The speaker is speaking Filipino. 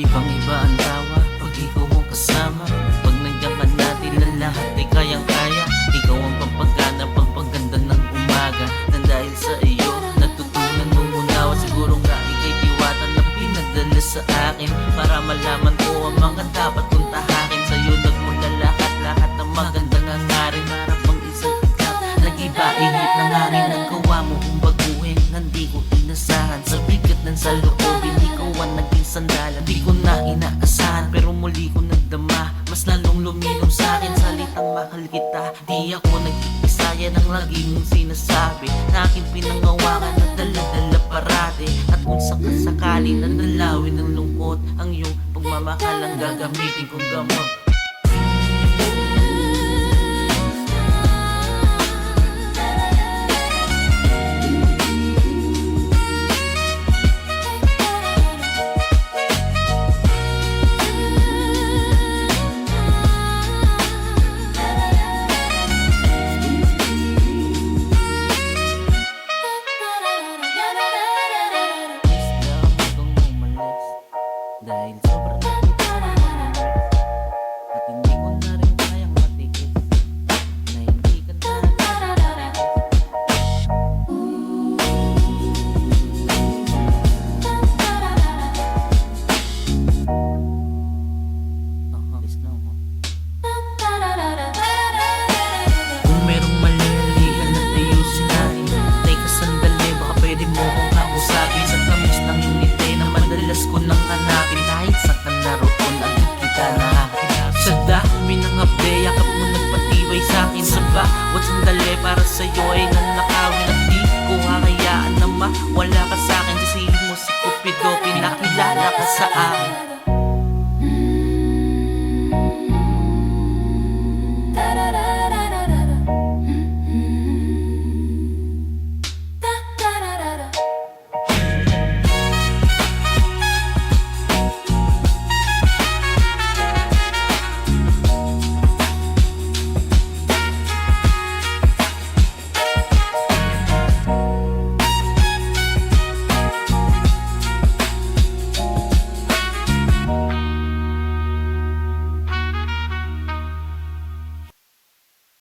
Ibang-iba ang tawa pag ikaw ang kasama. Pag nandiyan ka natin na lahat ay kayang-kaya. Ikaw ang pampagana, pampaganda ng umaga. Nang dahil sa iyo, natutunan mong unawa. Siguro nga ika'y diwata na pinadala sa akin, para malaman ko ang mga dapat kong tahakin. Sa'yo nagmula lahat ng magandang hangarin. Para pang isang ikaw, nag-iba ihip ng hangin. Nagawa mo kong baguhin, hindi ko inasahan. Sa bigat ng saloobin, ikaw ang naging sandalan. Di ko na inaasahan, pero muli ko nagdama. Mas lalong lumilom sa'kin, salitang mahal kita. Di ako nag-iisa, yan ang lagi mong sinasabi, na aking pinangawakan at dala-dala parati. At kung sakasakali na dalawin ng lungkot, ang iyong pagmamahal ang gagamitin kong gamot.